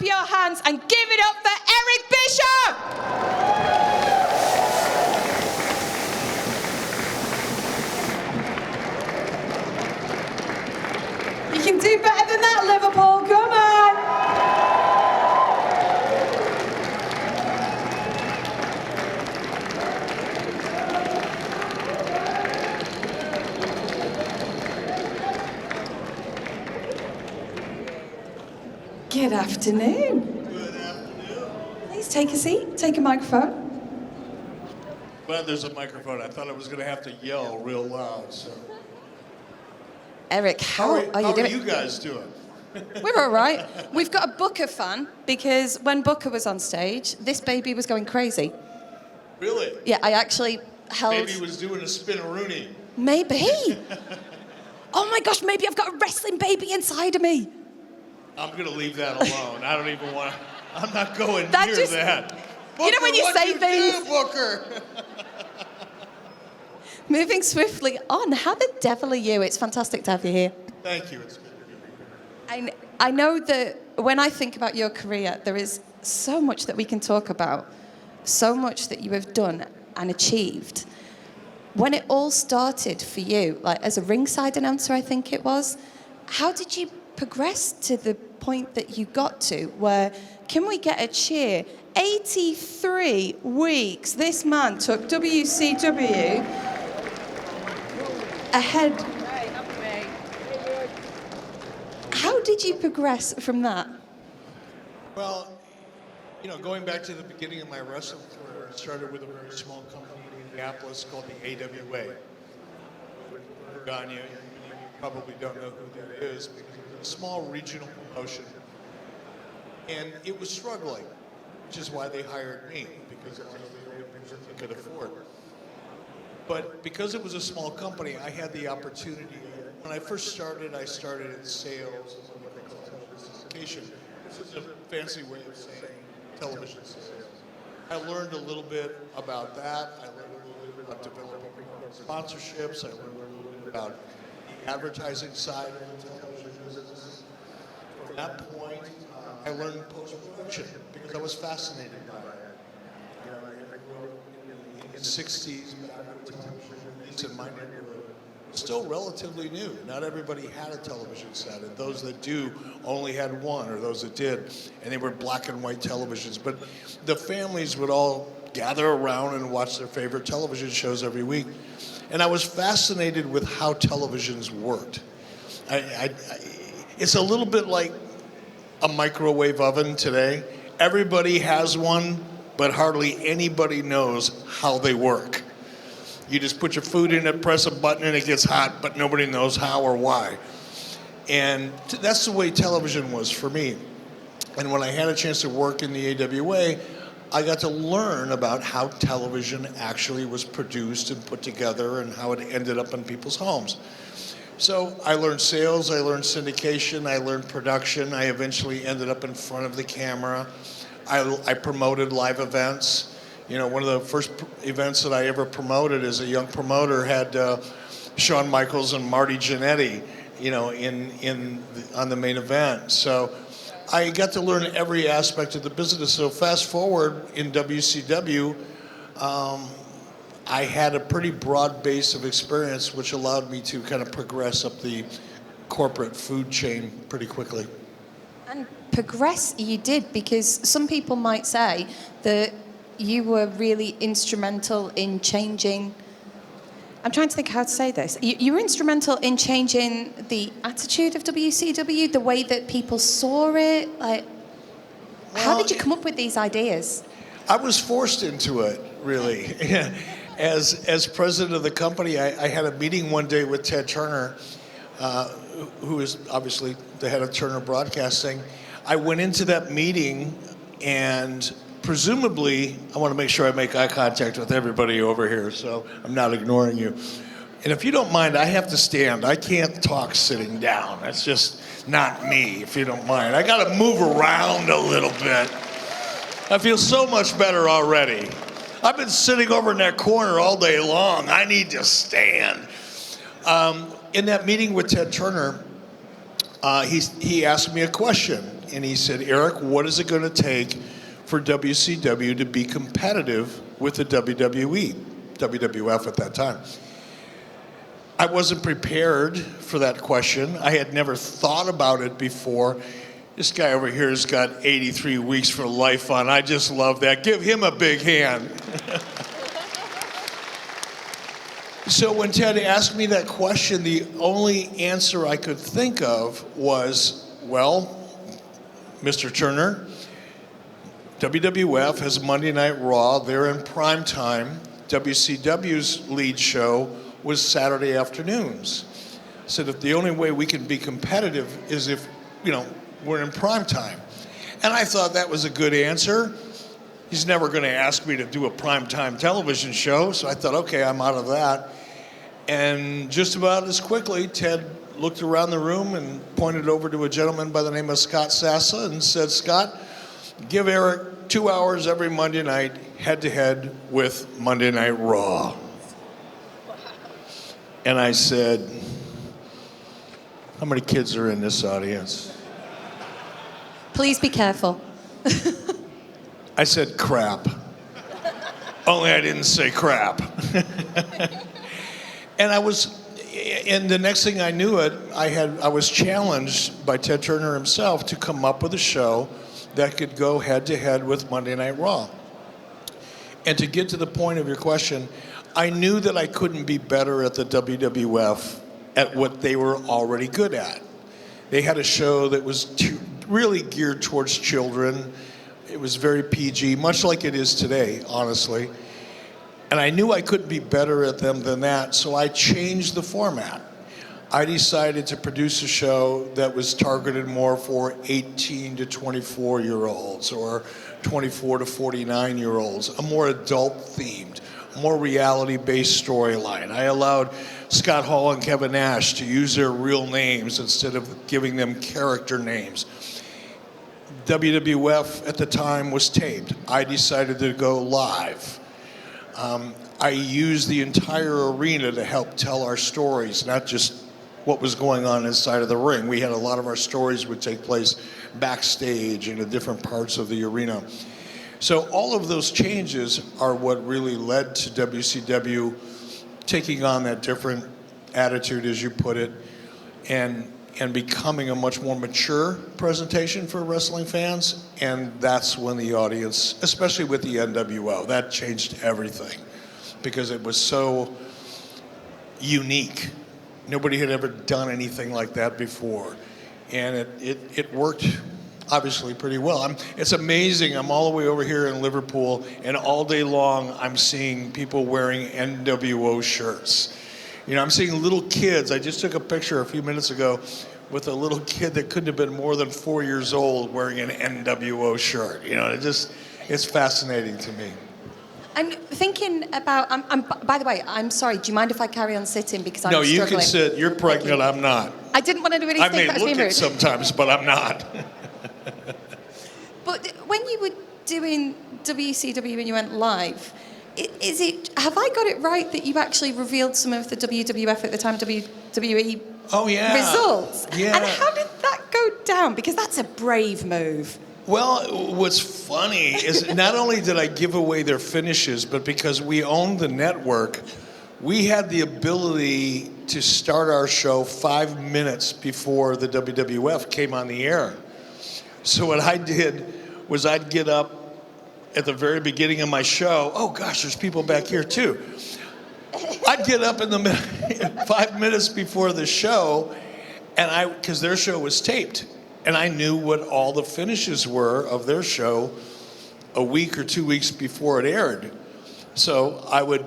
clap your hands and give it up for Eric Bischoff! You can do better than that, Liverpool. Come on. Good afternoon. Good afternoon. Please take a seat. Take a microphone. Glad there's a microphone. I thought I was going to have to yell real loud. So. Eric, how are you doing? How are you guys doing? We're all right. We've got a Booker fan because when Booker was on stage, this baby was going crazy. Really? Yeah, I actually held... Maybe he was doing a spin-a-rooney. Maybe. Oh my gosh, maybe I've got a wrestling baby inside of me. I'm going to leave that alone. I don't even want to... I'm not going That near just- that. Booker, You know when you say things... do, Booker? Moving swiftly on, how the devil are you? It's fantastic to have you here. Thank you. It's good to be here. I know that when I think about your career, there is so much that we can talk about, so much that you have done and achieved. When it all started for you, like as a ringside announcer, I think it was, how did you progress to the point that you got to where, can we get a cheer? 83 weeks, this man took WCW ahead. How did you progress from that? Well, you know, going back to the beginning of my wrestling career, I started with a very small company in Minneapolis called the AWA. Ganya, you probably don't know who that is because it's a small regional promotion. And it was struggling, which is why they hired me, because it was the only thing they could afford. But because it was a small company, I had the opportunity. When I first started, I started in sales, what they call television. This is a fancy way of saying television sales. I learned a little bit about that. I learned a little bit about developing sponsorships. I learned a little bit about the advertising side of the television business. From that point, I learned post-production because I was fascinated by it. You know, I grew up in the 60s, in my neighborhood. Still relatively new. Not everybody had a television set, and those that do only had one, or those that did, and they were black and white televisions. But the families would all gather around and watch their favorite television shows every week. And I was fascinated with how televisions worked. It's a little bit like a microwave oven today. Everybody has one, but hardly anybody knows how they work. You just put your food in it, press a button, and it gets hot, but nobody knows how or why. And that's the way television was for me. And when I had a chance to work in the AWA, I got to learn about how television actually was produced and put together and how it ended up in people's homes. So I learned sales, I learned syndication, I learned production. I eventually ended up in front of the camera. I promoted live events. You know, one of the first events that I ever promoted as a young promoter had Shawn Michaels and Marty Jannetty, you know, on the main event. So I got to learn every aspect of the business. So fast forward in WCW, I had a pretty broad base of experience, which allowed me to kind of progress up the corporate food chain pretty quickly. And progress you did, because some people might say that you were really instrumental in changing... I'm trying to think how to say this. You were instrumental in changing the attitude of WCW, the way that people saw it. Like, how did you come up with these ideas? I was forced into it, really. As president of the company, I had a meeting one day with Ted Turner, who is obviously the head of Turner Broadcasting. I went into that meeting, and presumably, I want to make sure I make eye contact with everybody over here, so I'm not ignoring you. And if you don't mind, I have to stand. I can't talk sitting down. That's just not me, if you don't mind. I got to move around a little bit. I feel so much better already. I've been sitting over in that corner all day long. I need to stand. In that meeting with Ted Turner, he asked me a question. and he said, Eric, what is it going to take for WCW to be competitive with the WWE, WWF at that time? I wasn't prepared for that question. I had never thought about it before. This guy over here has got 83 weeks for life on. I just love that. Give him a big hand. So when Ted asked me that question, the only answer I could think of was, well, Mr. Turner, WWF has Monday Night Raw. They're in prime time. WCW's lead show was Saturday afternoons. So that the only way we can be competitive is if, we're in prime time. And I thought that was a good answer. He's never going to ask me to do a prime time television show, so I thought, okay, I'm out of that. And just about as quickly, Ted looked around the room and pointed over to a gentleman by the name of Scott Sassa and said, Scott, give Eric 2 hours every Monday night, head-to-head with Monday Night Raw. And I said, how many kids are in this audience? Please be careful. I said crap. Only I didn't say crap. And the next thing I knew I was challenged by Ted Turner himself to come up with a show that could go head to head with Monday Night Raw. And to get to the point of your question, I knew that I couldn't be better at the WWF at what they were already good at. They had a show that was really geared towards children. It was very PG, much like it is today, honestly. And I knew I couldn't be better at them than that, so I changed the format. I decided to produce a show that was targeted more for 18 to 24-year-olds or 24 to 49-year-olds, a more adult-themed, more reality-based storyline. I allowed Scott Hall and Kevin Nash to use their real names instead of giving them character names. WWF at the time was taped. I decided to go live. I used the entire arena to help tell our stories, not just what was going on inside of the ring. We had a lot of our stories would take place backstage and in different parts of the arena. So all of those changes are what really led to WCW taking on that different attitude, as you put it, and becoming a much more mature presentation for wrestling fans. And that's when the audience, especially with the NWO, that changed everything because it was so unique. Nobody had ever done anything like that before. And it worked obviously pretty well. It's amazing. I'm all the way over here in Liverpool, and all day long I'm seeing people wearing NWO shirts. I'm seeing little kids. I just took a picture a few minutes ago with a little kid that couldn't have been more than 4 years old wearing an NWO shirt. It's fascinating to me. I'm thinking about, by the way, I'm sorry, do you mind if I carry on sitting because I'm struggling? No, you can sit. You're pregnant, I'm not. I didn't want anybody to think that was being rude. I may look it sometimes, but I'm not. But when you were doing WCW when you went live, have I got it right that you actually revealed some of the WWF at the time WWE results? Yeah. And how did that go down? Because that's a brave move. Well, what's funny is not only did I give away their finishes, but because we owned the network, we had the ability to start our show 5 minutes before the WWF came on the air. So what I did was I'd get up at the very beginning of my show. Oh gosh, there's people back here too. I'd get up in the 5 minutes before the show, and because their show was taped, and I knew what all the finishes were of their show a week or 2 weeks before it aired. So I would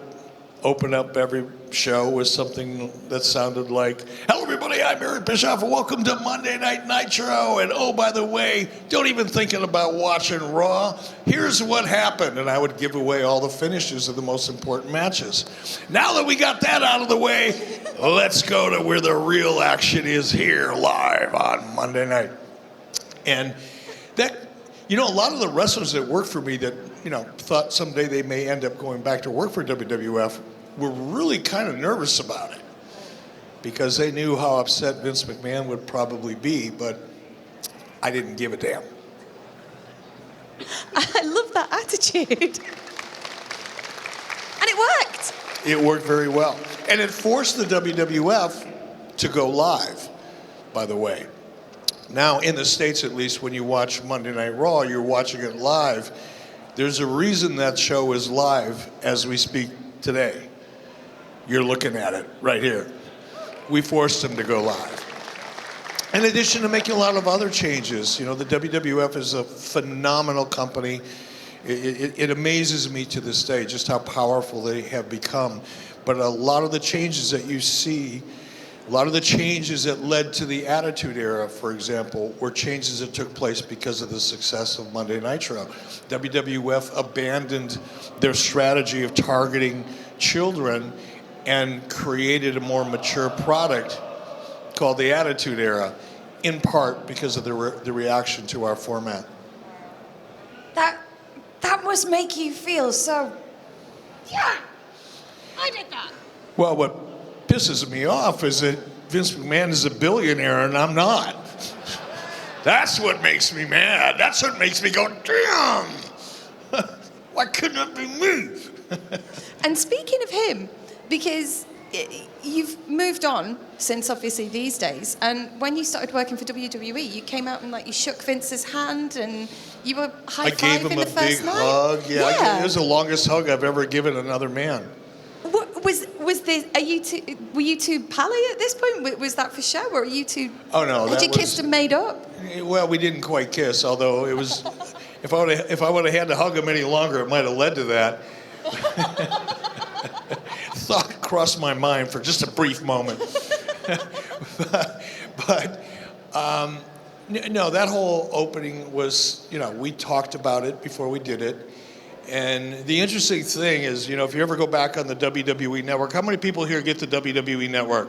open up every show with something that sounded like, hello everybody, I'm Aaron Bischoff and welcome to Monday Night Nitro. And oh, by the way, don't even thinking about watching Raw. Here's what happened. And I would give away all the finishes of the most important matches. Now that we got that out of the way, let's go to where the real action is here live on Monday night. And that, a lot of the wrestlers that worked for me that, thought someday they may end up going back to work for WWF were really kind of nervous about it because they knew how upset Vince McMahon would probably be. But I didn't give a damn. I love that attitude. And it worked. It worked very well. And it forced the WWF to go live, by the way. Now, in the States at least, when you watch Monday Night Raw, you're watching it live. There's a reason that show is live as we speak today. You're looking at it right here. We forced them to go live. In addition to making a lot of other changes, you know, the WWF is a phenomenal company. It amazes me to this day just how powerful they have become. But a lot of the changes that you see, a lot of the changes that led to the Attitude Era, for example, were changes that took place because of the success of Monday Nitro. WWF abandoned their strategy of targeting children and created a more mature product called the Attitude Era, in part because of the reaction to our format. That must make you feel so, yeah, I did that. Well, what pisses me off is that Vince McMahon is a billionaire and I'm not. That's what makes me mad. That's what makes me go, damn, why couldn't it be me? And speaking of him, because you've moved on since obviously these days, and when you started working for WWE, you came out and like you shook Vince's hand and you were high-fiving I gave him a big hug. Yeah. It was the longest hug I've ever given another man. What was this? Were you two pally at this point? Was that for show, or are you two? Oh no, had you kissed and made up? Well, we didn't quite kiss, although it was. If I would have had to hug him any longer, it might have led to that. Thought crossed my mind for just a brief moment. but no, that whole opening was, you know, we talked about it before we did it. And the interesting thing is, you know, if you ever go back on the WWE Network, how many people here get the WWE Network?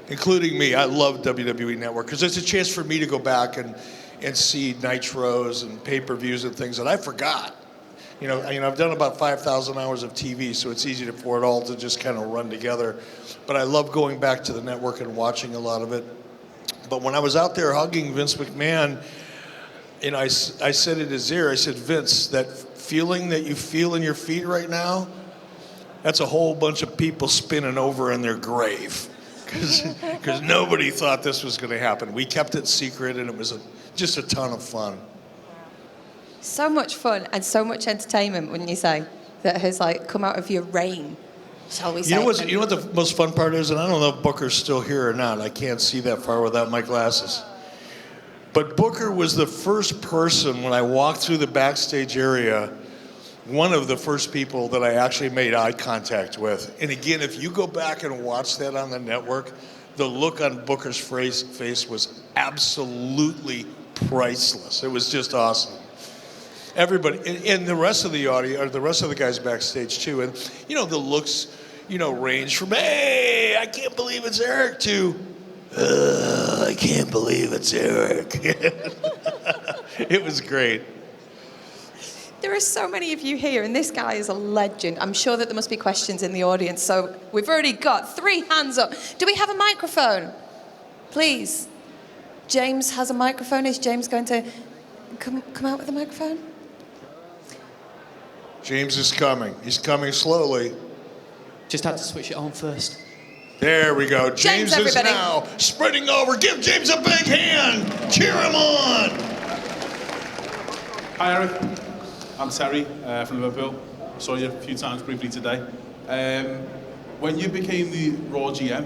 Including me. I love WWE Network because it's a chance for me to go back and see nitros and pay-per-views and things that I forgot. You know, I've done about 5,000 hours of TV, so it's easy for it all to just kind of run together. But I love going back to the network and watching a lot of it. But when I was out there hugging Vince McMahon, you know, I said in his ear, I said, Vince, that feeling that you feel in your feet right now, that's a whole bunch of people spinning over in their grave. Because nobody thought this was going to happen. We kept it secret, and it was just a ton of fun. So much fun and so much entertainment, wouldn't you say, that has like come out of your reign, shall we say? You know what the most fun part is, and I don't know if Booker's still here or not. I can't see that far without my glasses. But Booker was the first person when I walked through the backstage area, one of the first people that I actually made eye contact with. And again, if you go back and watch that on the network, the look on Booker's face was absolutely priceless. It was just awesome. Everybody, and the rest of the audience, or the rest of the guys backstage too, and you know, the looks, you know, range from, hey, I can't believe it's Eric, to, I can't believe it's Eric. It was great. There are so many of you here, and this guy is a legend. I'm sure that there must be questions in the audience, so we've already got 3 hands up. Do we have a microphone? Please. James has a microphone. Is James going to come out with a microphone? James is coming. He's coming slowly. Just had to switch it on first. There we go. James is everybody. now sprinting over. Give James a big hand. Cheer him on. Hi, Eric. I'm Terry from Liverpool. I saw you a few times briefly today. When you became the Raw GM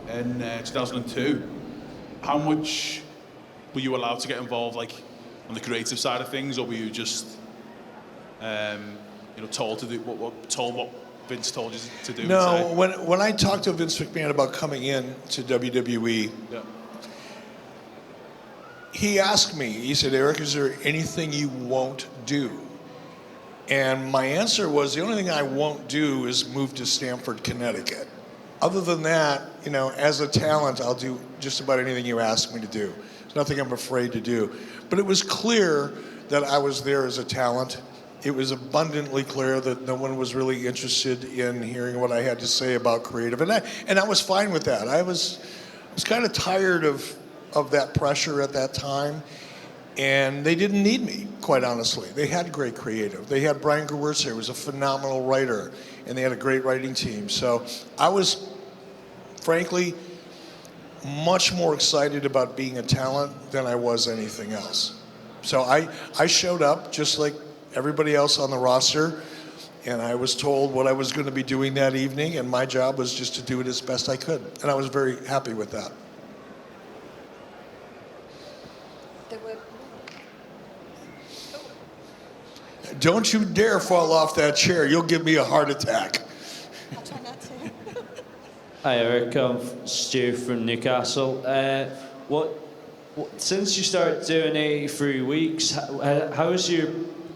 in 2002, how much were you allowed to get involved, like on the creative side of things, or were you just, told to do what Vince told you to do? No, when I talked to Vince McMahon about coming in to WWE, Yeah. he asked me. He said, "Eric, is there anything you won't do?" And my answer was, the only thing I won't do is move to Stamford, Connecticut. Other than that, as a talent, I'll do just about anything you ask me to do. There's nothing I'm afraid to do. But it was clear that I was there as a talent. It was abundantly clear that no one was really interested in hearing what I had to say about creative. And I was fine with that. I was kind of tired of of that pressure at that time. And they didn't need me, quite honestly. They had great creative. They had Brian Gewirtz, who was a phenomenal writer, and they had a great writing team. So I was, frankly, much more excited about being a talent than I was anything else. So I showed up just like everybody else on the roster, and I was told what I was going to be doing that evening, and my job was just to do it as best I could. And I was very happy with that. Don't you dare fall off that chair. You'll give me a heart attack. I'll try not to. Hi Eric, I'm Stu from Newcastle. Since you started doing 83 weeks, how has your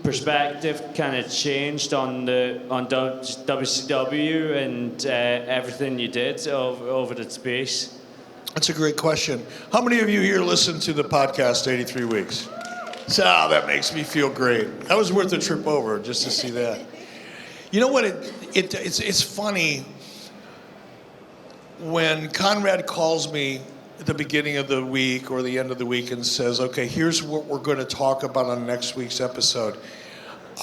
perspective kind of changed on WCW and everything you did over the space? That's a great question. How many of you here listen to the podcast 83 Weeks? So that makes me feel great. That was worth a trip over just to see that. You know what? It's funny when Conrad calls me at the beginning of the week or the end of the week and says, okay, here's what we're going to talk about on next week's episode.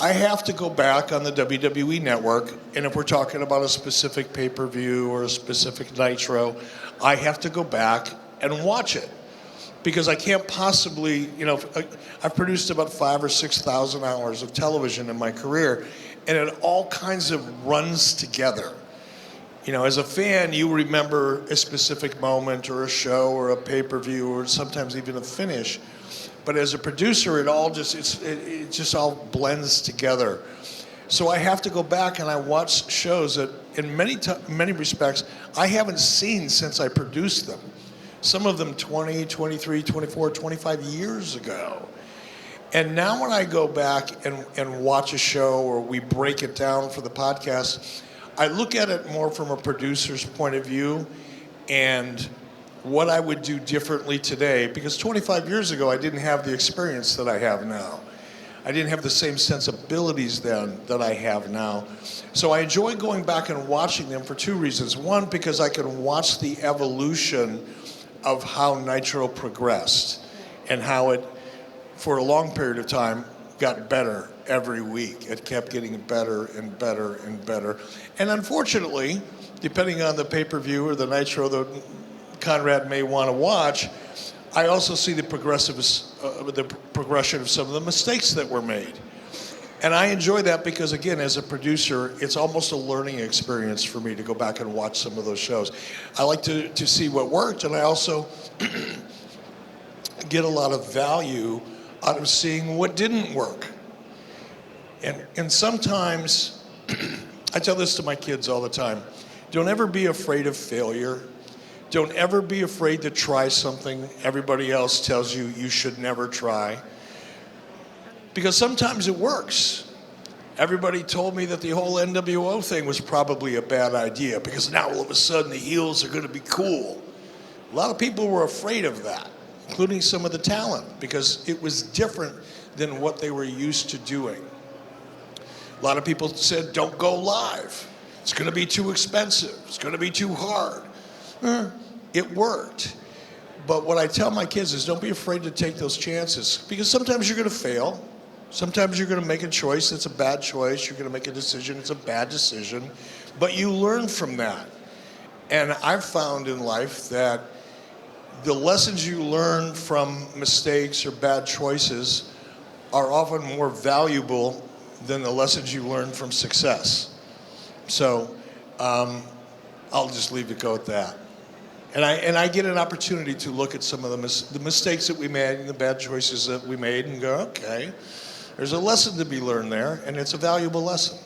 I have to go back on the WWE Network, and if we're talking about a specific pay-per-view or a specific Nitro, I have to go back and watch it. Because I can't possibly, I've produced about 5,000 or 6,000 hours of television in my career, and it all kinds of runs together. As a fan, you remember a specific moment or a show or a pay-per-view or sometimes even a finish. But as a producer, it just all blends together. So I have to go back and I watch shows that in many respects I haven't seen since I produced them. Some of them 20, 23, 24, 25 years ago. And now when I go back and watch a show or we break it down for the podcast, I look at it more from a producer's point of view and what I would do differently today. Because 25 years ago, I didn't have the experience that I have now. I didn't have the same sensibilities then that I have now. So I enjoy going back and watching them for two reasons. One, because I can watch the evolution of how Nitro progressed and how it, for a long period of time, got better every week. It kept getting better and better and better. And unfortunately, depending on the pay-per-view or the Nitro that Conrad may want to watch, I also see the progression of some of the mistakes that were made. And I enjoy that because, again, as a producer, it's almost a learning experience for me to go back and watch some of those shows. I like to see what worked, and I also get a lot of value out of seeing what didn't work. And sometimes, I tell this to my kids all the time, don't ever be afraid of failure. Don't ever be afraid to try something everybody else tells you you should never try. Because sometimes it works. Everybody told me that the whole NWO thing was probably a bad idea because now all of a sudden the heels are going to be cool. A lot of people were afraid of that, including some of the talent, because it was different than what they were used to doing. A lot of people said, don't go live. It's going to be too expensive. It's going to be too hard. It worked. But what I tell my kids is don't be afraid to take those chances, because sometimes you're going to fail. Sometimes you're going to make a choice that's a bad choice. You're going to make a decision it's a bad decision. But you learn from that. And I've found in life that the lessons you learn from mistakes or bad choices are often more valuable than the lessons you learn from success. So I'll just leave it go at that. And I get an opportunity to look at some of the mistakes that we made and the bad choices that we made and go, okay, there's a lesson to be learned there, and it's a valuable lesson.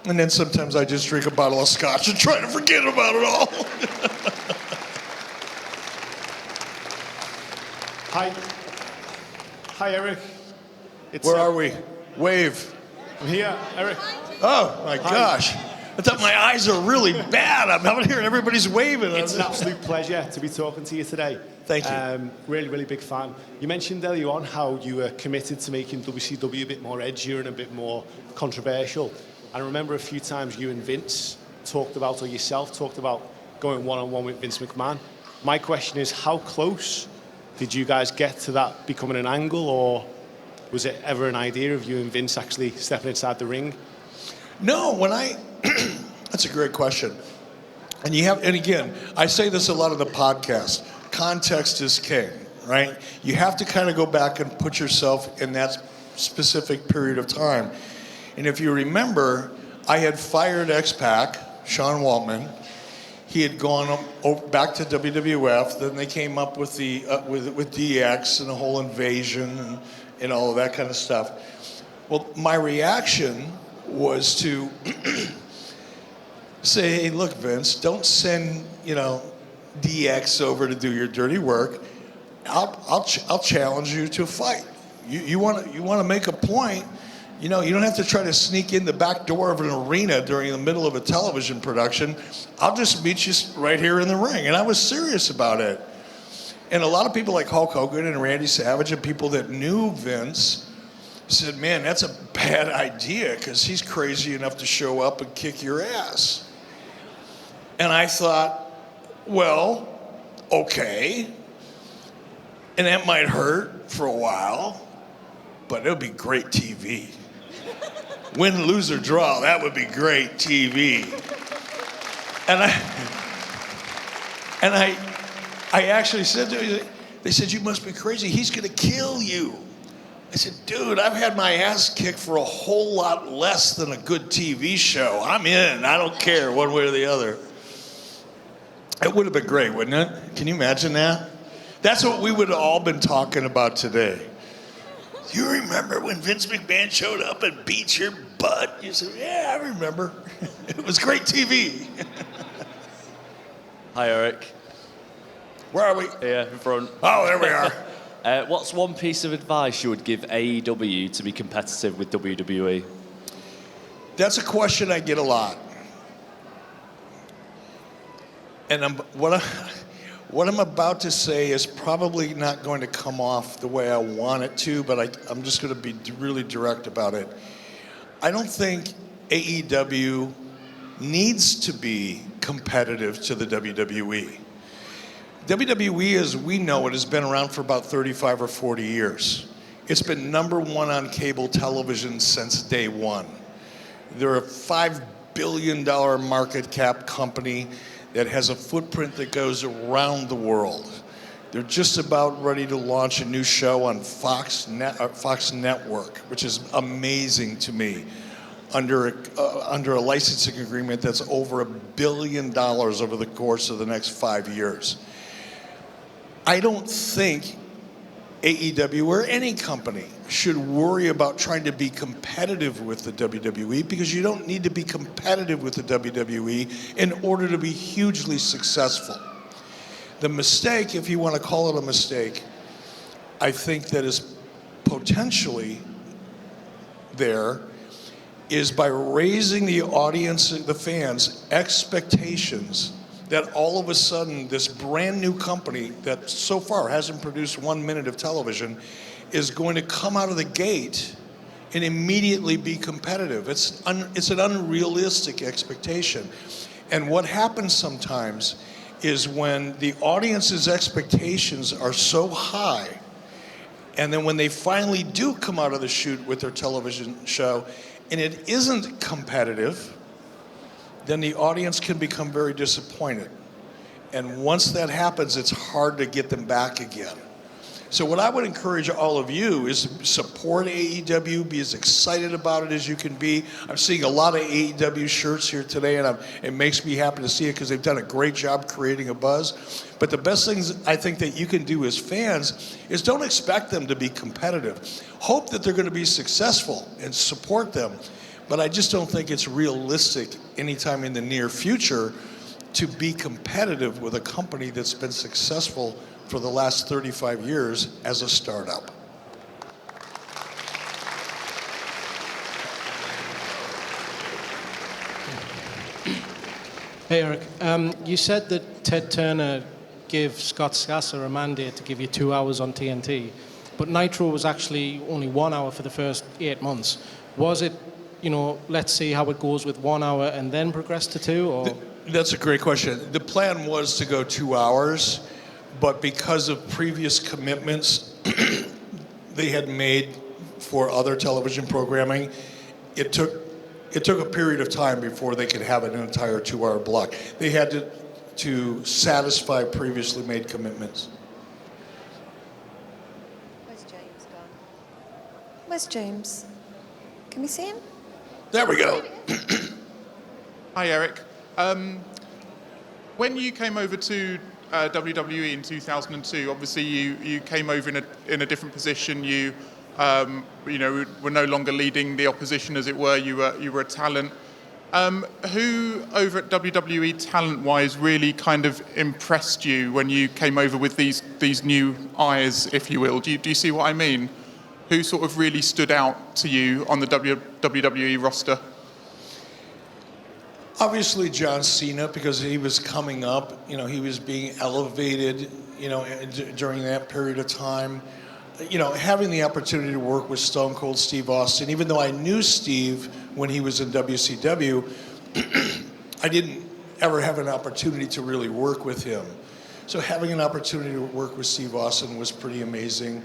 And then sometimes I just drink a bottle of scotch and try to forget about it all. Hi, Eric. Where are we? Wave. I'm here, Eric. Oh, my gosh. I thought my eyes are really bad. I'm out here and everybody's waving. It's an absolute pleasure to be talking to you today. Thank you. Really, really big fan. You mentioned earlier on how you were committed to making WCW a bit more edgier and a bit more controversial. And I remember a few times you and Vince talked about, or yourself talked about, going one-on-one with Vince McMahon. My question is, how close did you guys get to that becoming an angle, or was it ever an idea of you and Vince actually stepping inside the ring? No, that's a great question. And again, I say this a lot of the podcast, context is king, right? You have to kind of go back and put yourself in that specific period of time. And if you remember, I had fired X-Pac, Sean Waltman. He had gone back to WWF. Then they came up with with DX and the whole invasion and all of that kind of stuff. Well, my reaction was to say, hey, look, Vince, don't send DX over to do your dirty work. I'll challenge you to a fight. You want to make a point. You don't have to try to sneak in the back door of an arena during the middle of a television production. I'll just meet you right here in the ring. And I was serious about it. And a lot of people like Hulk Hogan and Randy Savage and people that knew Vince said, man, that's a bad idea because he's crazy enough to show up and kick your ass. And I thought, well, okay. And that might hurt for a while, but it'll be great TV. Win, lose, or draw, that would be great TV. And I actually said to him, they said, you must be crazy. He's going to kill you. I said, dude, I've had my ass kicked for a whole lot less than a good TV show. I'm in. I don't care one way or the other. It would have been great, wouldn't it? Can you imagine that? That's what we would have all been talking about today. You remember when Vince McMahon showed up and beat your butt? You said, yeah, I remember. It was great TV. Hi, Eric. Where are we? Here, in front. Oh, there we are. What's one piece of advice you would give AEW to be competitive with WWE? That's a question I get a lot. And what I'm about to say is probably not going to come off the way I want it to, but I'm just going to be really direct about it. I don't think AEW needs to be competitive to the WWE. WWE, as we know it, has been around for about 35 or 40 years. It's been number one on cable television since day one. They're a $5 billion market cap company that has a footprint that goes around the world. They're just about ready to launch a new show on Fox Network, which is amazing to me, under a licensing agreement that's over $1 billion over the course of the next 5 years. I don't think AEW or any company should worry about trying to be competitive with the WWE, because you don't need to be competitive with the WWE in order to be hugely successful. The mistake, if you want to call it a mistake, I think that is potentially there, is by raising the audience, the fans' expectations that all of a sudden this brand new company that so far hasn't produced 1 minute of television is going to come out of the gate and immediately be competitive. It's an unrealistic expectation. And what happens sometimes is when the audience's expectations are so high, and then when they finally do come out of the chute with their television show and it isn't competitive, then the audience can become very disappointed. And once that happens, it's hard to get them back again. So what I would encourage all of you is support AEW, be as excited about it as you can be. I'm seeing a lot of AEW shirts here today, and it makes me happy to see it because they've done a great job creating a buzz. But the best things I think that you can do as fans is don't expect them to be competitive. Hope that they're going to be successful and support them. But I just don't think it's realistic anytime in the near future to be competitive with a company that's been successful for the last 35 years as a startup. Hey, Eric. You said that Ted Turner gave Scott Scasser a mandate to give you 2 hours on TNT, but Nitro was actually only 1 hour for the first 8 months. Was it, let's see how it goes with 1 hour and then progress to 2? Or? That's a great question. The plan was to go 2 hours, but because of previous commitments they had made for other television programming, it took a period of time before they could have an entire 2-hour block. They had to satisfy previously made commitments. Where's James gone? Where's James? Can we see him? There we go. Hi, Eric. When you came over to WWE in 2002, obviously you came over in a different position. You were no longer leading the opposition, as it were. You were a talent. Who over at WWE, talent-wise, really kind of impressed you when you came over with these new eyes, if you will? Do you see what I mean? Who sort of really stood out to you on the WWE roster? Obviously John Cena, because he was coming up, he was being elevated, during that period of time. Having the opportunity to work with Stone Cold Steve Austin, even though I knew Steve when he was in WCW, I didn't ever have an opportunity to really work with him. So having an opportunity to work with Steve Austin was pretty amazing.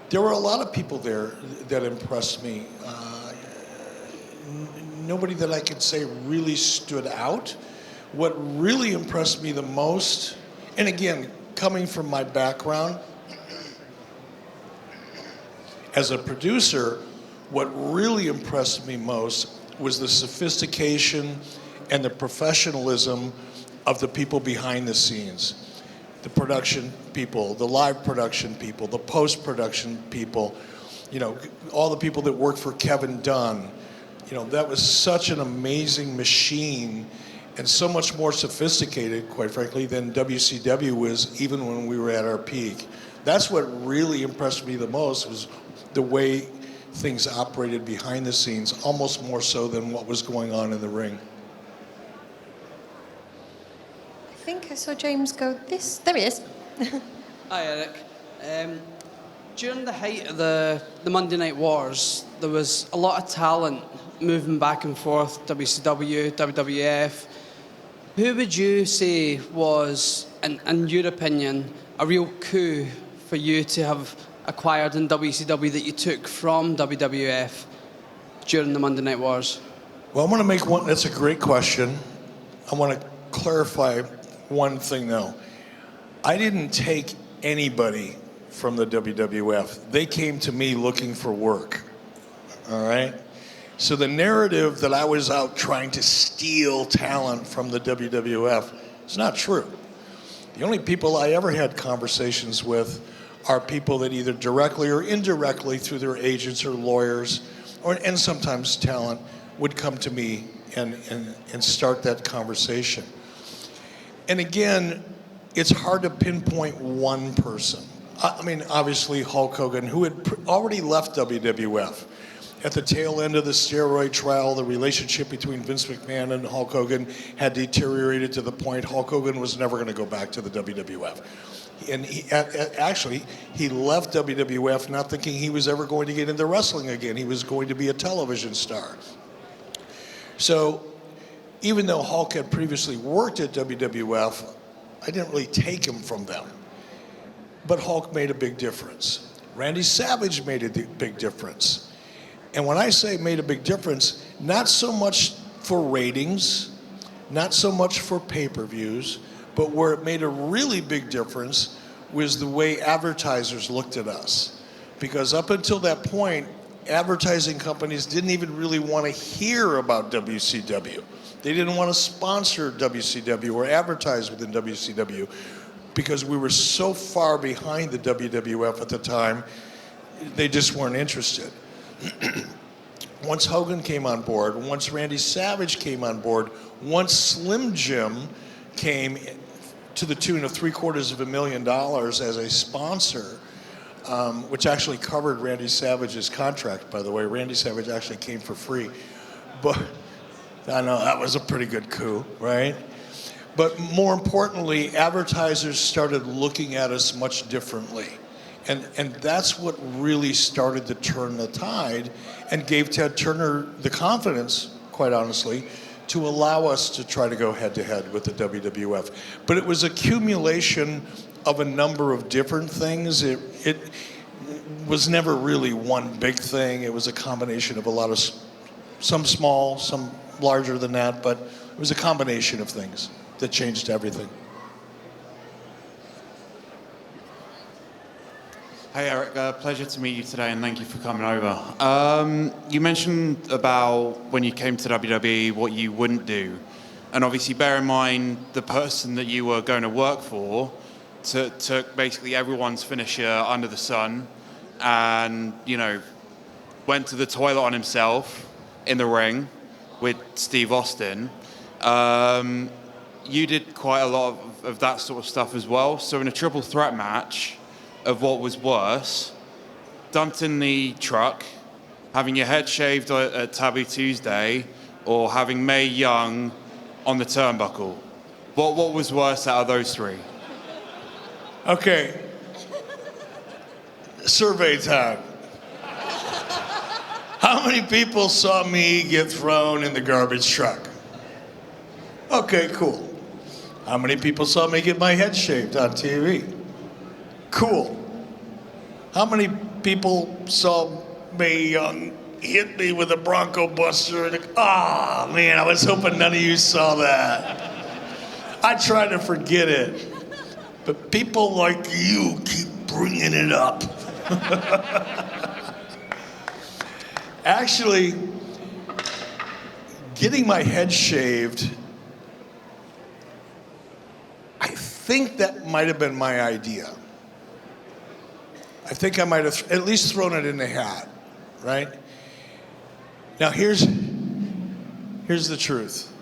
There were a lot of people there that impressed me. Nobody that I could say really stood out. What really impressed me the most, and again, coming from my background as a producer, what really impressed me most was the sophistication and the professionalism of the people behind the scenes. The production people, the live production people, the post-production people, all the people that work for Kevin Dunn. That was such an amazing machine and so much more sophisticated, quite frankly, than WCW was even when we were at our peak. That's what really impressed me the most, was the way things operated behind the scenes, almost more so than what was going on in the ring. I think I saw James go this. There he is. Hi, Eric. During the height of the Monday Night Wars, there was a lot of talent moving back and forth, WCW, WWF. Who would you say was, in your opinion, a real coup for you to have acquired in WCW that you took from WWF during the Monday Night Wars? Well, I'm going to make one. That's a great question. I want to clarify one thing, though. I didn't take anybody from the WWF. They came to me looking for work. All right? So the narrative that I was out trying to steal talent from the WWF is not true. The only people I ever had conversations with are people that either directly or indirectly through their agents or lawyers, and sometimes talent, would come to me and start that conversation. And again, it's hard to pinpoint one person. I mean, obviously Hulk Hogan, who had already left WWF. At the tail end of the steroid trial, the relationship between Vince McMahon and Hulk Hogan had deteriorated to the point Hulk Hogan was never going to go back to the WWF. And he left WWF not thinking he was ever going to get into wrestling again. He was going to be a television star. So even though Hulk had previously worked at WWF, I didn't really take him from them. But Hulk made a big difference. Randy Savage made a big difference. And when I say made a big difference, not so much for ratings, not so much for pay-per-views, but where it made a really big difference was the way advertisers looked at us. Because up until that point, advertising companies didn't even really want to hear about WCW. They didn't want to sponsor WCW or advertise within WCW because we were so far behind the WWF at the time, they just weren't interested. Once Hogan came on board, once Randy Savage came on board, once Slim Jim came to the tune of $750,000 as a sponsor, which actually covered Randy Savage's contract, by the way. Randy Savage actually came for free. But I know that was a pretty good coup, right? But more importantly, advertisers started looking at us much differently. And that's what really started to turn the tide and gave Ted Turner the confidence, quite honestly, to allow us to try to go head-to-head with the WWF. But it was accumulation of a number of different things. It was never really one big thing. It was a combination of a lot of, some small, some larger than that, but it was a combination of things that changed everything. Hey Eric, pleasure to meet you today and thank you for coming over. You mentioned about when you came to WWE what you wouldn't do. And obviously bear in mind the person that you were going to work for took basically everyone's finisher under the sun and, you know, went to the toilet on himself in the ring with Steve Austin. You did quite a lot of that sort of stuff as well. So in a triple threat match, of what was worse, dumped in the truck, having your head shaved at Taboo Tuesday, or having Mae Young on the turnbuckle? What was worse out of those three? Okay. Survey time. How many people saw me get thrown in the garbage truck? Okay, cool. How many people saw me get my head shaved on TV? Cool. How many people saw Mae Young hit me with a Bronco Buster? Ah, man, I was hoping none of you saw that. I tried to forget it, but people like you keep bringing it up. Actually, getting my head shaved, I think that might have been my idea. I think I might have at least thrown it in the hat, right? Now here's the truth.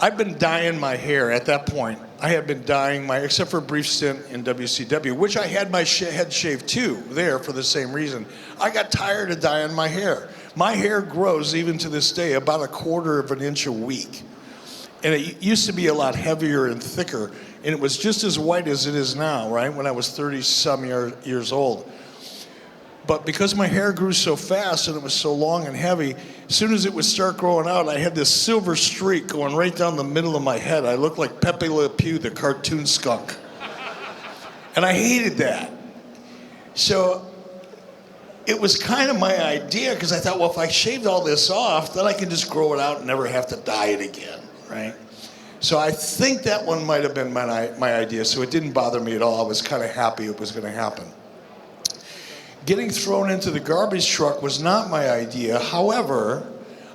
I've been dyeing my hair at that point. I had been dyeing my, except for a brief stint in WCW, which I had my head shaved too, there for the same reason. I got tired of dyeing my hair. My hair grows, even to this day, about 1/4 of an inch a week. And it used to be a lot heavier and thicker, and it was just as white as it is now, right, when I was 30-some years old. But because my hair grew so fast and it was so long and heavy, as soon as it would start growing out, I had this silver streak going right down the middle of my head. I looked like Pepe Le Pew, the cartoon skunk. And I hated that. So it was kind of my idea, because I thought, well, if I shaved all this off, then I can just grow it out and never have to dye it again, right? So I think that one might have been my idea, so it didn't bother me at all. I was kind of happy it was going to happen. Getting thrown into the garbage truck was not my idea. However,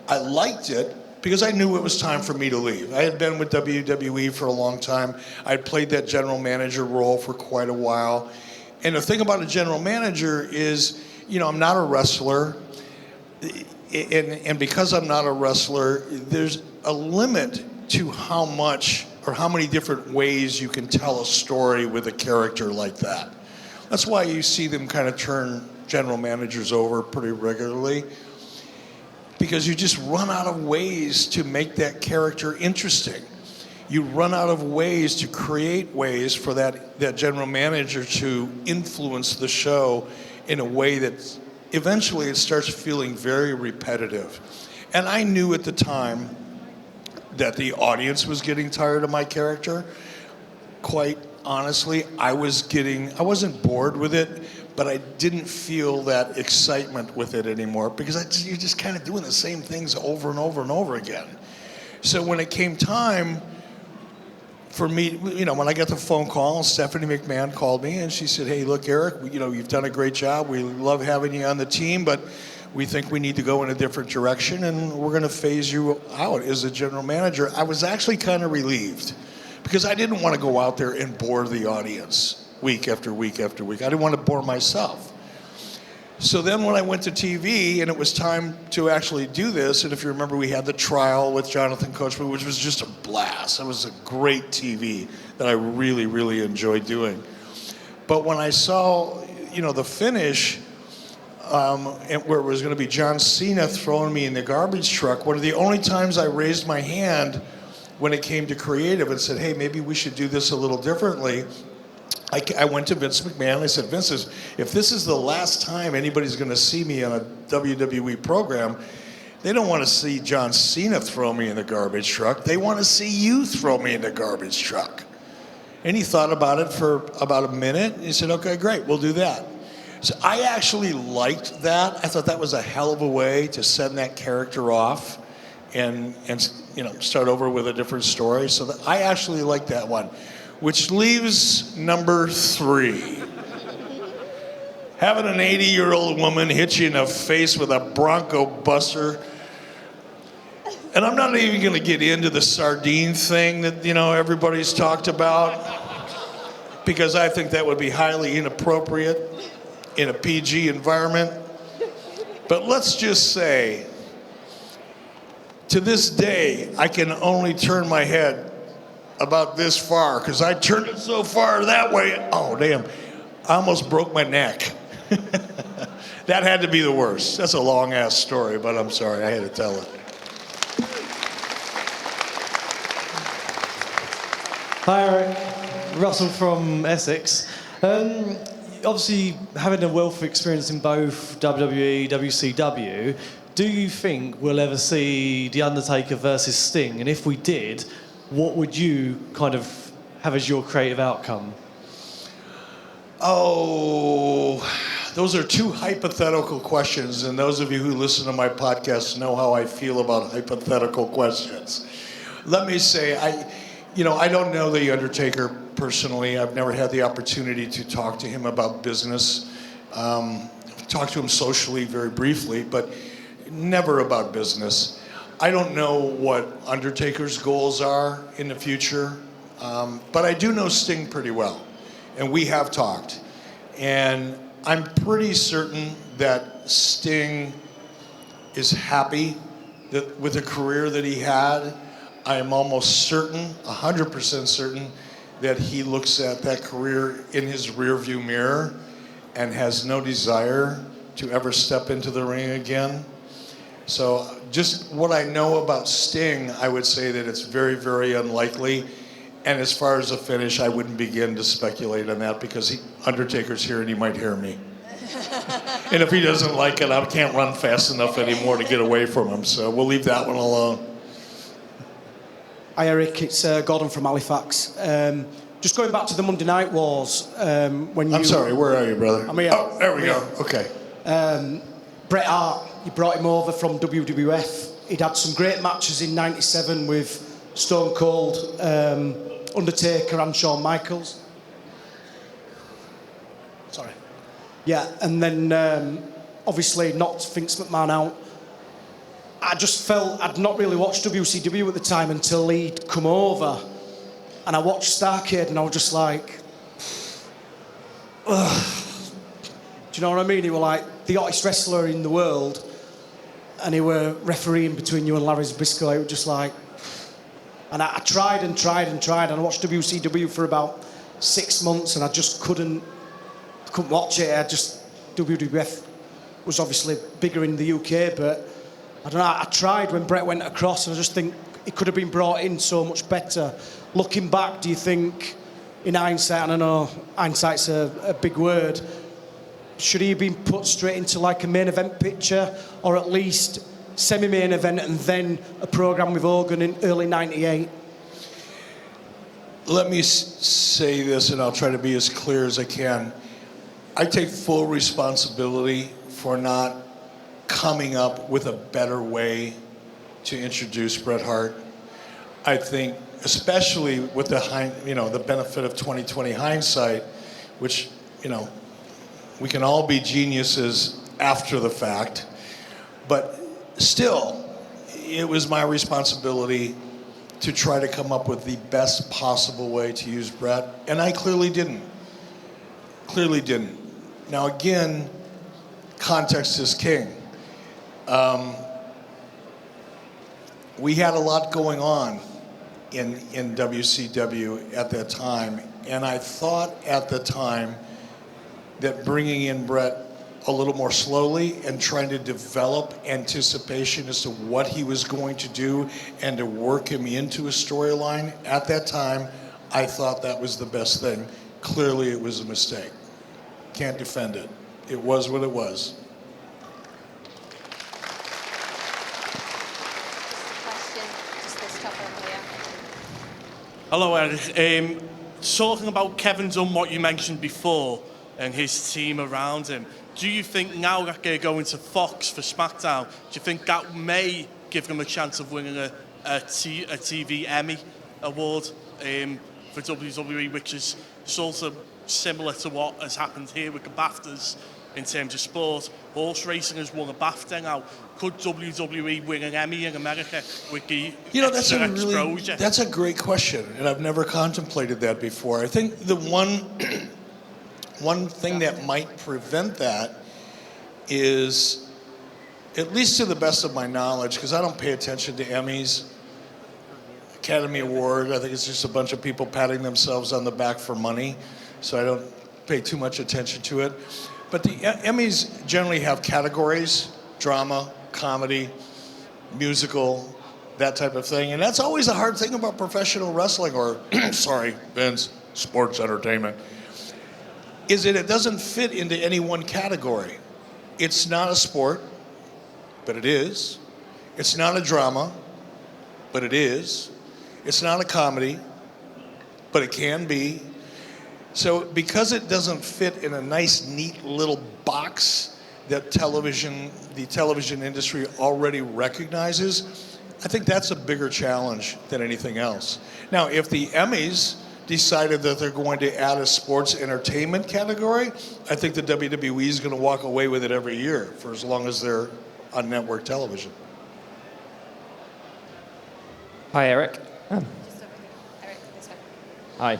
I liked it because I knew it was time for me to leave. I had been with WWE for a long time. I had played that general manager role for quite a while. And the thing about a general manager is, you know, I'm not a wrestler. And because I'm not a wrestler, there's a limit to how much or how many different ways you can tell a story with a character like that. That's why you see them kind of turn general managers over pretty regularly, because you just run out of ways to make that character interesting. You run out of ways to create ways for that general manager to influence the show in a way that eventually it starts feeling very repetitive. And I knew at the time that the audience was getting tired of my character. Quite honestly, I wasn't bored with it, but I didn't feel that excitement with it anymore, because you're just kind of doing the same things over and over and over again. So when it came time for me, you know, when I got the phone call, Stephanie McMahon called me and she said, hey, look, Eric, you know, you've done a great job. We love having you on the team, but we think we need to go in a different direction and we're going to phase you out as a general manager. I was actually kind of relieved, because I didn't want to go out there and bore the audience week after week after week. I didn't want to bore myself. So then when I went to TV and it was time to actually do this, and if you remember, we had the trial with Jonathan Coachman, which was just a blast. It was a great TV that I really, really enjoyed doing. But when I saw, you know, the finish, where it was going to be John Cena throwing me in the garbage truck, one of the only times I raised my hand when it came to creative and said, hey, maybe we should do this a little differently, I went to Vince McMahon and I said, Vince, if this is the last time anybody's going to see me on a WWE program, They don't want to see John Cena throw me in the garbage truck. They want to see you throw me in the garbage truck. And he thought about it for about a minute, and he said, okay, great, we'll do that. So I actually liked that. I thought that was a hell of a way to send that character off and start over with a different story. So that I actually liked that one, which leaves number 3. Having an 80-year-old woman hit you in the face with a Bronco Buster. And I'm not even going to get into the sardine thing that, everybody's talked about, because I think that would be highly inappropriate in a PG environment. But let's just say, to this day, I can only turn my head about this far, because I turned it so far that way. Oh, damn. I almost broke my neck. That had to be the worst. That's a long-ass story, but I'm sorry, I had to tell it. Hi, Eric. Russell from Essex. Obviously, having a wealth of experience in both WWE, WCW, do you think we'll ever see The Undertaker versus Sting? And if we did, what would you kind of have as your creative outcome? Oh, those are 2 hypothetical questions, and those of you who listen to my podcast know how I feel about hypothetical questions. Let me say, I don't know The Undertaker personally. I've never had the opportunity to talk to him about business. Talked to him socially very briefly, but never about business. I don't know what Undertaker's goals are in the future, but I do know Sting pretty well, and we have talked. And I'm pretty certain that Sting is happy with the career that he had. I am almost certain, 100% certain, that he looks at that career in his rearview mirror and has no desire to ever step into the ring again. So just what I know about Sting, I would say that it's very, very unlikely. And as far as a finish, I wouldn't begin to speculate on that, because Undertaker's here and he might hear me. And if he doesn't like it, I can't run fast enough anymore to get away from him. So we'll leave that one alone. Hi Eric, it's Gordon from Halifax. Just going back to the Monday Night Wars, when you... I'm sorry, where are you, brother? I'm here. Oh, there we go, okay. Bret Hart, you brought him over from WWF. He'd had some great matches in '97 with Stone Cold, Undertaker and Shawn Michaels. Sorry. Yeah, and then obviously knocked Vince McMahon out. I just felt I'd not really watched WCW at the time until he'd come over. And I watched Starrcade and I was just like, ugh. Do you know what I mean? He was like the hottest wrestler in the world, and he were refereeing between you and Larry Zbyszko. It was just like, and I tried and tried and tried, and I watched WCW for about 6 months, and I just couldn't watch it. WWF was obviously bigger in the UK, but I don't know, I tried when Bret went across, and I just think it could have been brought in so much better. Looking back, do you think, in hindsight, and I know hindsight's a big word, should he have been put straight into like a main event picture, or at least semi-main event and then a programme with Hogan in early '98? Let me say this, and I'll try to be as clear as I can. I take full responsibility for not coming up with a better way to introduce Bret Hart. I think, especially with the benefit of 20/20 hindsight, which, we can all be geniuses after the fact, but still, it was my responsibility to try to come up with the best possible way to use Bret, and I clearly didn't. Now again, context is king. We had a lot going on in WCW at that time, and I thought at the time that bringing in Bret a little more slowly and trying to develop anticipation as to what he was going to do and to work him into a storyline, at that time, I thought that was the best thing. Clearly, it was a mistake. Can't defend it. It was what it was. Hello, Eric. Talking about Kevin Dunn, what you mentioned before, and his team around him, do you think now that they're going to Fox for SmackDown, do you think that may give them a chance of winning a TV Emmy award for WWE, which is sort of similar to what has happened here with the BAFTAs in terms of sport? Horse racing has won a BAFTA now. Could WWE win an Emmy in America with the extra exposure? That's a great question, and I've never contemplated that before. I think the one thing that might prevent that is, at least to the best of my knowledge, because I don't pay attention to Emmys, Academy Award, I think it's just a bunch of people patting themselves on the back for money, so I don't pay too much attention to it. But the Emmys generally have categories: drama, comedy, musical, that type of thing. And that's always a hard thing about professional wrestling, or, sorry, Vince, sports entertainment, is that it doesn't fit into any one category. It's not a sport, but it is. It's not a drama, but it is. It's not a comedy, but it can be. So because it doesn't fit in a nice, neat little box that the television industry already recognizes, I think that's a bigger challenge than anything else. Now, if the Emmys decided that they're going to add a sports entertainment category, I think the WWE is going to walk away with it every year for as long as they're on network television. Hi, Eric. Hi.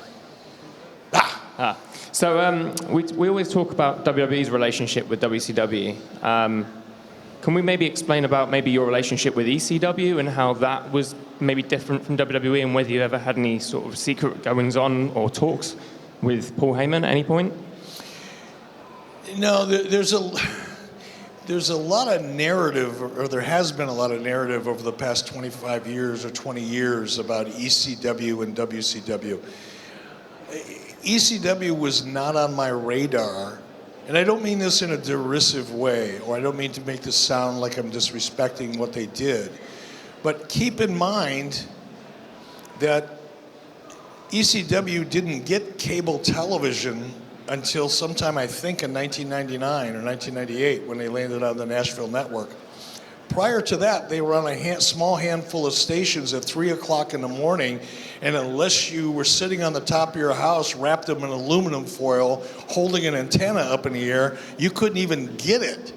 So we always talk about WWE's relationship with WCW. Can we maybe explain about maybe your relationship with ECW and how that was maybe different from WWE, and whether you ever had any sort of secret goings on or talks with Paul Heyman at any point? No, there's a lot of narrative, or there has been a lot of narrative over the past 25 years or 20 years about ECW and WCW. ECW was not on my radar, and I don't mean this in a derisive way, or I don't mean to make this sound like I'm disrespecting what they did, but keep in mind that ECW didn't get cable television until sometime, I think, in 1999 or 1998, when they landed on the Nashville network. Prior to that, they were on a small handful of stations at 3 o'clock in the morning, and unless you were sitting on the top of your house, wrapped up in aluminum foil, holding an antenna up in the air, you couldn't even get it.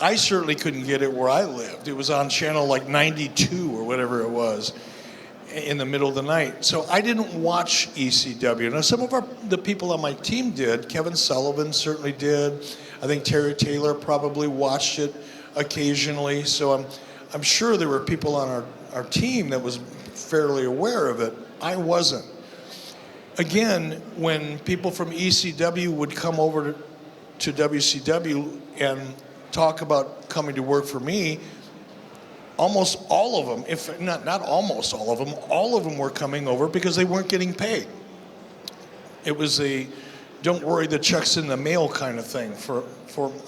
I certainly couldn't get it where I lived. It was on channel like 92 or whatever it was in the middle of the night. So I didn't watch ECW. Now, some of the people on my team did. Kevin Sullivan certainly did. I think Terry Taylor probably watched it occasionally. So I'm sure there were people on our team that was fairly aware of it. I wasn't. Again, when people from ECW would come over to WCW and talk about coming to work for me, almost all of them, if not almost all of them were coming over because they weren't getting paid. It was a don't worry, the check's in the mail kind of thing for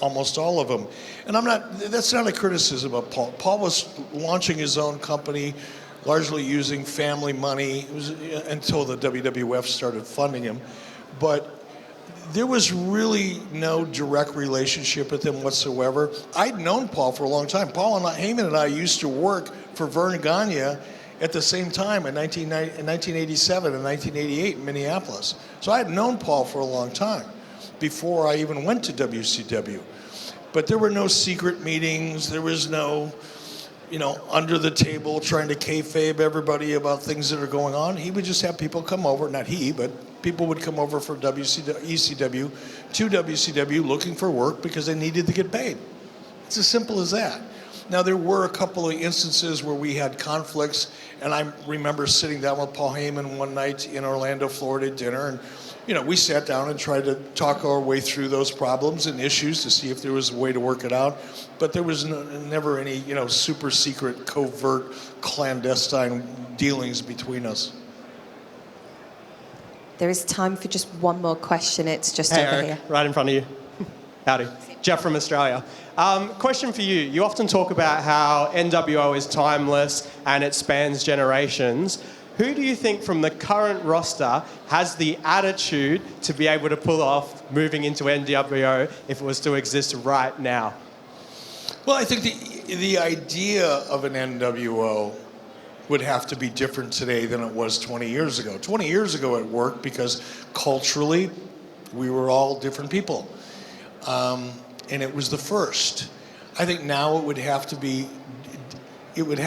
almost all of them. And that's not a criticism of Paul. Paul was launching his own company, largely using family money. It was until the WWF started funding him. But there was really no direct relationship with him whatsoever. I'd known Paul for a long time. Paul and Heyman and I used to work for Vern Gagne at the same time in 1987 and 1988 in Minneapolis. So I had known Paul for a long time before I even went to WCW. But there were no secret meetings. There was no, under the table trying to kayfabe everybody about things that are going on. He would just have people come over, not he, but people would come over from ECW to WCW looking for work because they needed to get paid. It's as simple as that. Now, there were a couple of instances where we had conflicts, and I remember sitting down with Paul Heyman one night in Orlando, Florida, at dinner, and we sat down and tried to talk our way through those problems and issues to see if there was a way to work it out. But there was never any, super secret, covert, clandestine dealings between us. There is time for just one more question. It's just over Eric, here. right in front of you. Howdy. Jeff from Australia. Question for you. You often talk about how NWO is timeless and it spans generations. Who do you think from the current roster has the attitude to be able to pull off moving into NWO if it was to exist right now? Well, I think the idea of an NWO would have to be different today than it was 20 years ago. 20 years ago it worked because culturally we were all different people. And it was the first. I think now it would have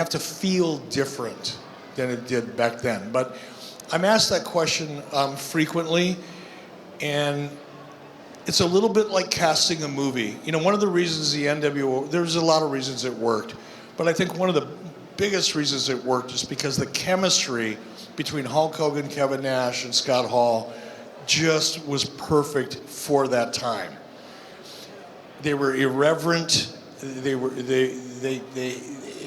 to feel different than it did back then. But I'm asked that question frequently, and it's a little bit like casting a movie. You know, one of the reasons the NWO, there's a lot of reasons it worked, but I think one of the biggest reasons it worked is because the chemistry between Hulk Hogan, Kevin Nash, and Scott Hall just was perfect for that time. They were irreverent. They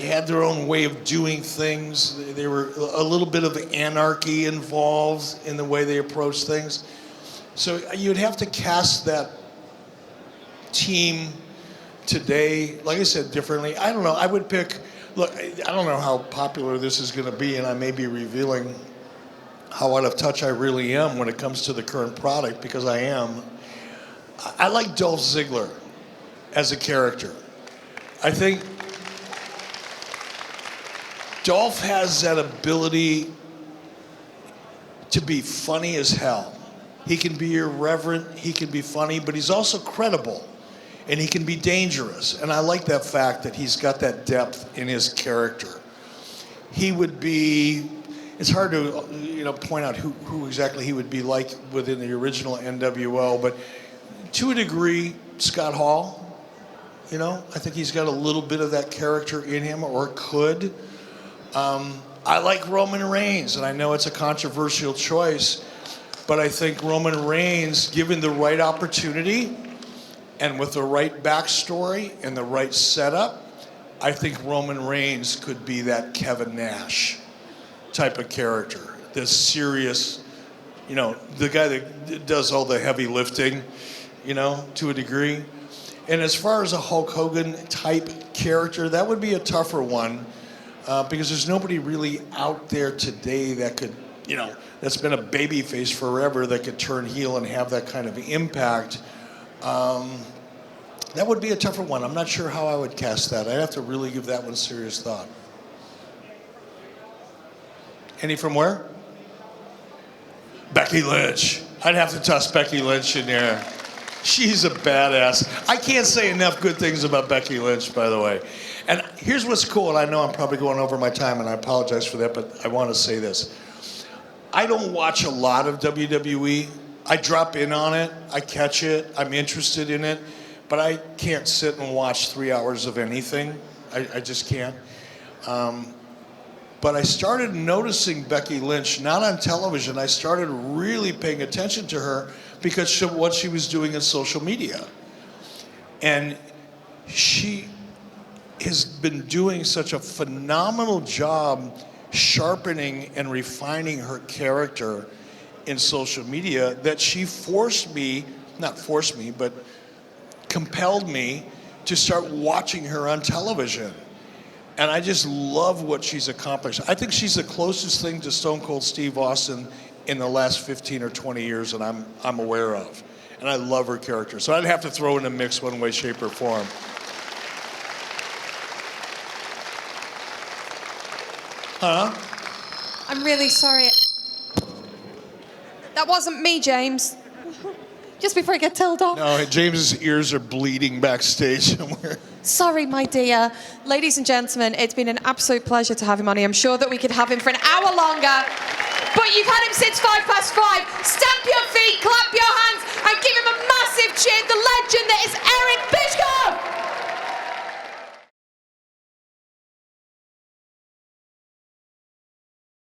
had their own way of doing things. They were a little bit of anarchy involved in the way they approached things. So you'd have to cast that team today, like I said, differently. I don't know. I would pick, look, I don't know how popular this is going to be, and I may be revealing how out of touch I really am when it comes to the current product, because I am. I like Dolph Ziggler as a character. I think Dolph has that ability to be funny as hell. He can be irreverent, he can be funny, but he's also credible, and he can be dangerous. And I like that fact that he's got that depth in his character. He would be, it's hard to point out who exactly he would be like within the original NWO, but to a degree, Scott Hall. I think he's got a little bit of that character in him, or could. I like Roman Reigns, and I know it's a controversial choice, but I think Roman Reigns, given the right opportunity and with the right backstory and the right setup, I think Roman Reigns could be that Kevin Nash type of character. The serious, the guy that does all the heavy lifting, to a degree. And as far as a Hulk Hogan type character, that would be a tougher one because there's nobody really out there today that could, that's been a babyface forever that could turn heel and have that kind of impact. That would be a tougher one. I'm not sure how I would cast that. I'd have to really give that one serious thought. Any from where? Becky Lynch. I'd have to toss Becky Lynch in there. She's a badass. I can't say enough good things about Becky Lynch, by the way. And here's what's cool, and I know I'm probably going over my time, and I apologize for that, but I want to say this. I don't watch a lot of WWE. I drop in on it. I catch it. I'm interested in it. But I can't sit and watch 3 hours of anything. I just can't. But I started noticing Becky Lynch, not on television. I started really paying attention to her because of what she was doing in social media. And she has been doing such a phenomenal job sharpening and refining her character in social media that she compelled me to start watching her on television. And I just love what she's accomplished. I think she's the closest thing to Stone Cold Steve Austin in the last 15 or 20 years that I'm aware of. And I love her character. So I'd have to throw in a mix one way, shape, or form. Huh? I'm really sorry. That wasn't me, James. Just before I get told off. No, James's ears are bleeding backstage somewhere. Sorry, my dear. Ladies and gentlemen, it's been an absolute pleasure to have him on here. I'm sure that we could have him for an hour longer. But you've had him since 5 past 5. Stamp your feet.